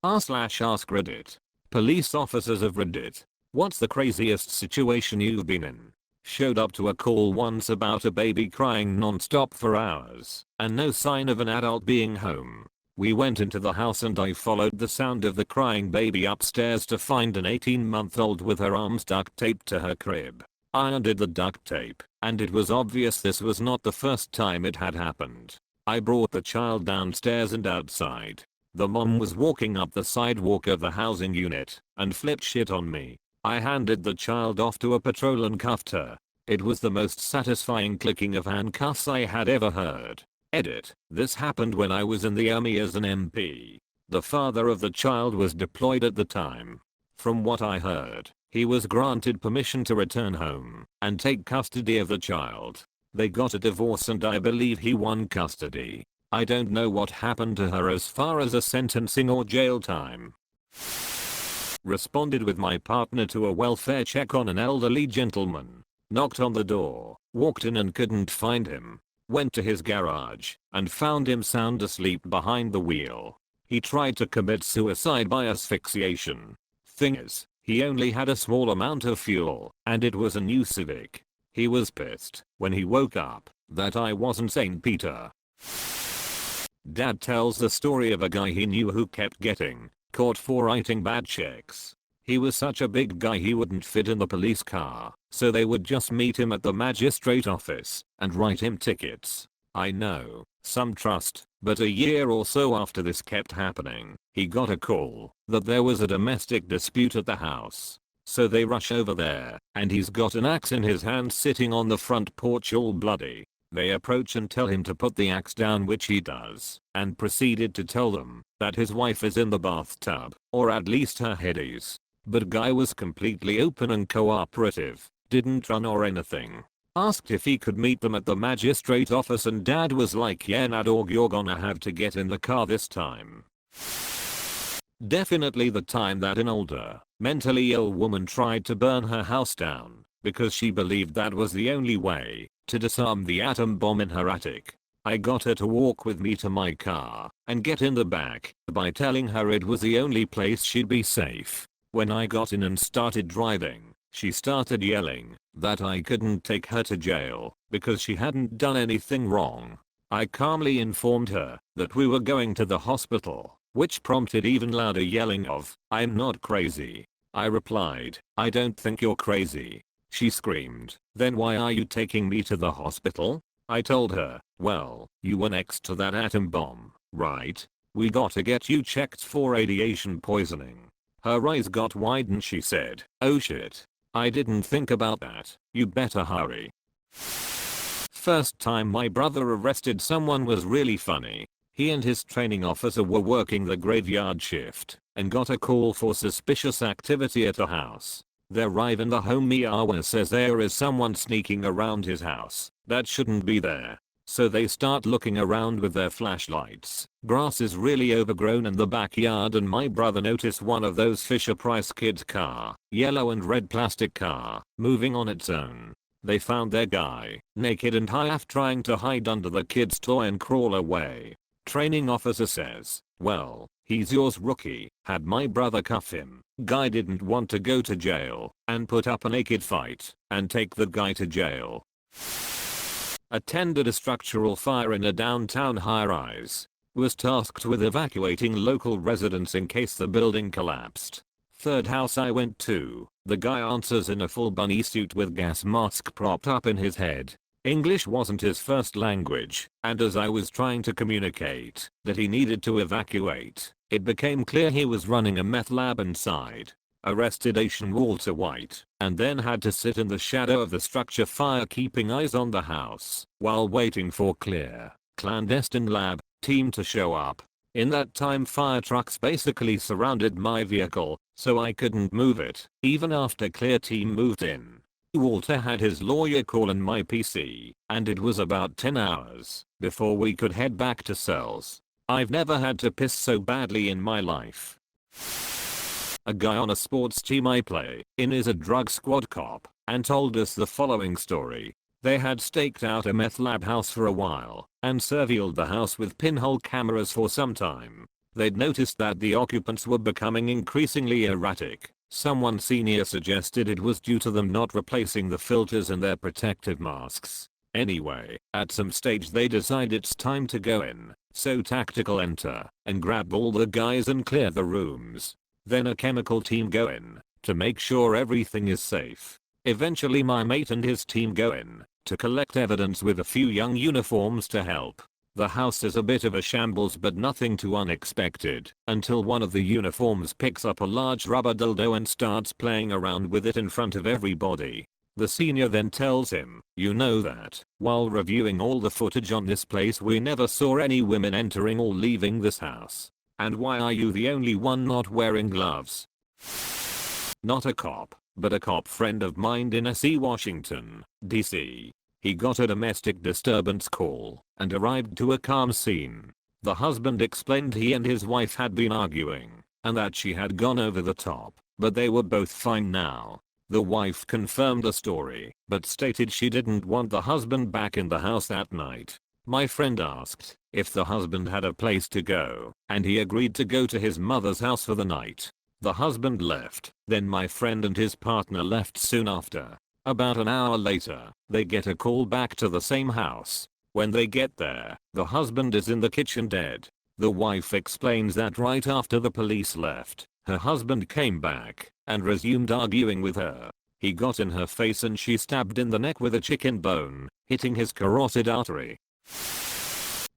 r/AskReddit. Police officers of Reddit. What's the craziest situation you've been in? Showed up to a call once about a baby crying non-stop for hours and no sign of an adult being home. We went into the house and I followed the sound of the crying baby upstairs to find an 18-month-old with her arms duct taped to her crib. I undid the duct tape, and it was obvious this was not the first time it had happened. I brought the child downstairs and outside. The mom was walking up the sidewalk of the housing unit and flipped shit on me. I handed the child off to a patrol and cuffed her. It was the most satisfying clicking of handcuffs I had ever heard. Edit. This happened when I was in the Army as an MP. The father of the child was deployed at the time. From what I heard, he was granted permission to return home and take custody of the child. They got a divorce and I believe he won custody. I don't know what happened to her as far as a sentencing or jail time. Responded with my partner to a welfare check on an elderly gentleman. Knocked on the door, walked in and couldn't find him. Went to his garage and found him sound asleep behind the wheel. He tried to commit suicide by asphyxiation. Thing is, he only had a small amount of fuel and it was a new Civic. He was pissed when he woke up that I wasn't St. Peter. Dad tells the story of a guy he knew who kept getting caught for writing bad checks. He was such a big guy he wouldn't fit in the police car, so they would just meet him at the magistrate office and write him tickets. I know, some trust, but a year or so after this kept happening, he got a call that there was a domestic dispute at the house. So they rush over there, and he's got an axe in his hand sitting on the front porch all bloody. They approach and tell him to put the axe down, which he does, and proceeded to tell them that his wife is in the bathtub, or at least her head is. But guy was completely open and cooperative, didn't run or anything. Asked if he could meet them at the magistrate office and dad was like, yeah nah dog, you're gonna have to get in the car this time. Definitely the time that an older, mentally ill woman tried to burn her house down because she believed that was the only way to disarm the atom bomb in her attic. I got her to walk with me to my car and get in the back by telling her it was the only place she'd be safe. When I got in and started driving, she started yelling that I couldn't take her to jail because she hadn't done anything wrong. I calmly informed her that we were going to the hospital, which prompted even louder yelling of, "I'm not crazy." I replied, "I don't think you're crazy." She screamed, "Then why are you taking me to the hospital?" I told her, "Well, you were next to that atom bomb, right? We gotta get you checked for radiation poisoning." Her eyes got wide and she said, "Oh shit. I didn't think about that. You better hurry." First time my brother arrested someone was really funny. He and his training officer were working the graveyard shift and got a call for suspicious activity at a house. They arrive and the homie hour says there is someone sneaking around his house that shouldn't be there. So they start looking around with their flashlights. Grass is really overgrown in the backyard and my brother noticed one of those Fisher-Price kids car, yellow and red plastic car, moving on its own. They found their guy, naked and half trying to hide under the kid's toy and crawl away. Training officer says, "Well, he's yours rookie." Had my brother cuff him. Guy didn't want to go to jail and put up a naked fight and take the guy to jail. Attended a structural fire in a downtown high-rise. Was tasked with evacuating local residents in case the building collapsed. Third house I went to, the guy answers in a full bunny suit with gas mask propped up in his head. English wasn't his first language, and as I was trying to communicate that he needed to evacuate, it became clear he was running a meth lab inside. Arrested Asian Walter White, and then had to sit in the shadow of the structure fire keeping eyes on the house while waiting for clear, clandestine lab team to show up. In that time fire trucks basically surrounded my vehicle, so I couldn't move it, even after clear team moved in. Walter had his lawyer call in my PC, and it was about 10 hours before we could head back to cells. I've never had to piss so badly in my life. A guy on a sports team I play in is a drug squad cop and told us the following story. They had staked out a meth lab house for a while and surveilled the house with pinhole cameras for some time. They'd noticed that the occupants were becoming increasingly erratic. Someone senior suggested it was due to them not replacing the filters in their protective masks. Anyway, at some stage they decide it's time to go in, so tactical enter and grab all the guys and clear the rooms. Then a chemical team go in to make sure everything is safe. Eventually my mate and his team go in to collect evidence with a few young uniforms to help. The house is a bit of a shambles but nothing too unexpected until one of the uniforms picks up a large rubber dildo and starts playing around with it in front of everybody. The senior then tells him, "You know that, while reviewing all the footage on this place we never saw any women entering or leaving this house. And why are you the only one not wearing gloves?" Not a cop, but a cop friend of mine in SC Washington, DC. He got a domestic disturbance call and arrived to a calm scene. The husband explained he and his wife had been arguing and that she had gone over the top, but they were both fine now. The wife confirmed the story, but stated she didn't want the husband back in the house that night. My friend asked if the husband had a place to go, and he agreed to go to his mother's house for the night. The husband left, then my friend and his partner left soon after. About an hour later, they get a call back to the same house. When they get there, the husband is in the kitchen dead. The wife explains that right after the police left, her husband came back and resumed arguing with her. He got in her face and she stabbed in the neck with a chicken bone, hitting his carotid artery.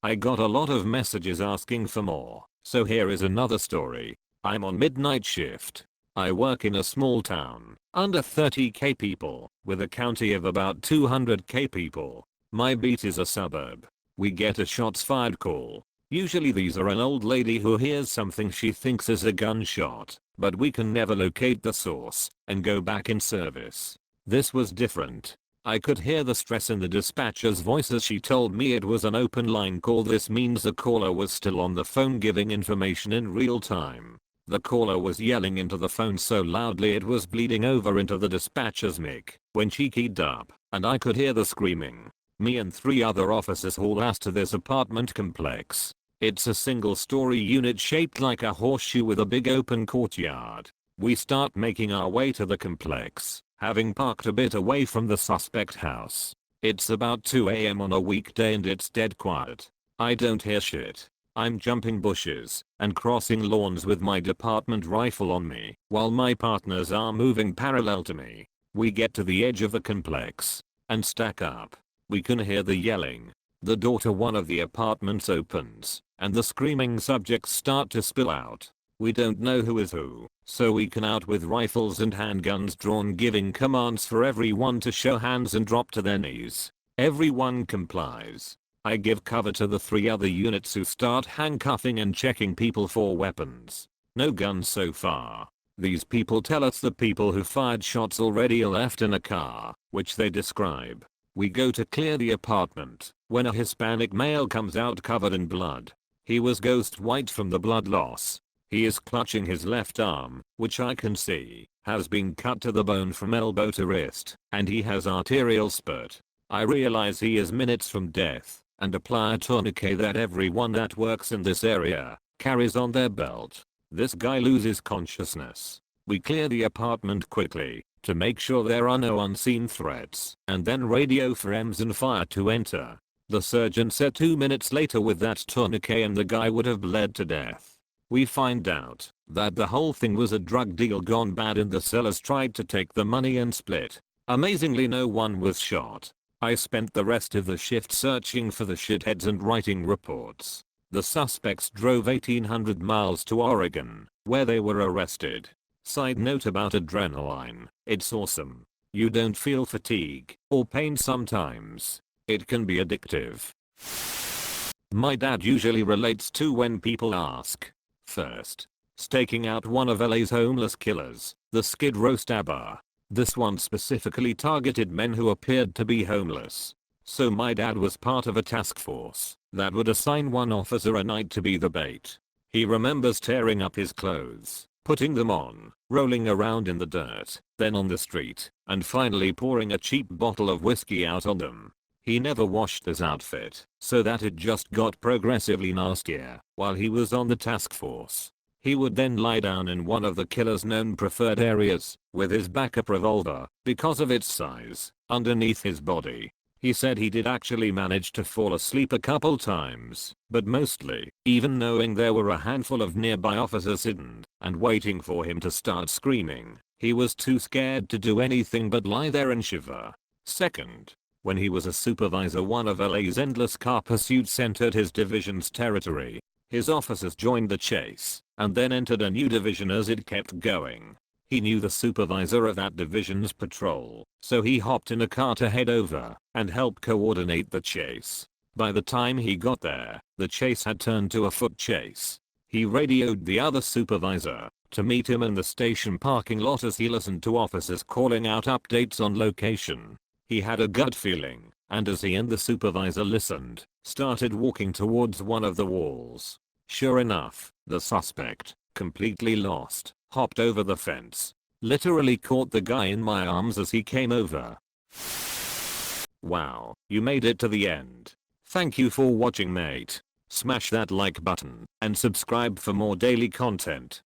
I got a lot of messages asking for more, so here is another story. I'm on midnight shift. I work in a small town, under 30k people, with a county of about 200k people. My beat is a suburb. We get a shots fired call. Usually these are an old lady who hears something she thinks is a gunshot, but we can never locate the source and go back in service. This was different. I could hear the stress in the dispatcher's voice as she told me it was an open line call. This means the caller was still on the phone giving information in real time. The caller was yelling into the phone so loudly it was bleeding over into the dispatcher's mic when she keyed up, and I could hear the screaming. Me and 3 other officers haul ass to this apartment complex. It's a single-story unit shaped like a horseshoe with a big open courtyard. We start making our way to the complex, having parked a bit away from the suspect house. It's about 2 AM on a weekday and it's dead quiet. I don't hear shit. I'm jumping bushes and crossing lawns with my department rifle on me while my partners are moving parallel to me. We get to the edge of the complex and stack up. We can hear the yelling. The door to one of the apartments opens and the screaming subjects start to spill out. We don't know who is who, so we can out with rifles and handguns drawn, giving commands for everyone to show hands and drop to their knees. Everyone complies. I give cover to the 3 other units who start handcuffing and checking people for weapons. No guns so far. These people tell us the people who fired shots already left in a car, which they describe. We go to clear the apartment when a Hispanic male comes out covered in blood. He was ghost white from the blood loss. He is clutching his left arm, which I can see has been cut to the bone from elbow to wrist, and he has arterial spurt. I realize he is minutes from death and apply a tourniquet that everyone that works in this area carries on their belt. This guy loses consciousness. We clear the apartment quickly to make sure there are no unseen threats and then radio for EMS and fire to enter. The surgeon said 2 minutes later with that tourniquet and the guy would have bled to death. We find out that the whole thing was a drug deal gone bad and the sellers tried to take the money and split. Amazingly no one was shot. I spent the rest of the shift searching for the shitheads and writing reports. The suspects drove 1,800 miles to Oregon, where they were arrested. Side note about adrenaline, it's awesome. You don't feel fatigue or pain sometimes. It can be addictive. My dad usually relates to when people ask. First, staking out one of LA's homeless killers, the Skid Row stabber. This one specifically targeted men who appeared to be homeless. So my dad was part of a task force that would assign one officer a night to be the bait. He remembers tearing up his clothes, putting them on, rolling around in the dirt, then on the street, and finally pouring a cheap bottle of whiskey out on them. He never washed his outfit, so that it just got progressively nastier while he was on the task force. He would then lie down in one of the killer's known preferred areas, with his backup revolver, because of its size, underneath his body. He said he did actually manage to fall asleep a couple times, but mostly, even knowing there were a handful of nearby officers hidden and waiting for him to start screaming, he was too scared to do anything but lie there and shiver. Second, when he was a supervisor, one of LA's endless car pursuits entered his division's territory. His officers joined the chase and then entered a new division as it kept going. He knew the supervisor of that division's patrol, so he hopped in a car to head over and help coordinate the chase. By the time he got there, the chase had turned to a foot chase. He radioed the other supervisor to meet him in the station parking lot as he listened to officers calling out updates on location. He had a gut feeling, and as he and the supervisor listened, started walking towards one of the walls. Sure enough, the suspect, completely lost, hopped over the fence. Literally caught the guy in my arms as he came over. Wow, you made it to the end. Thank you for watching, mate. Smash that like button and subscribe for more daily content.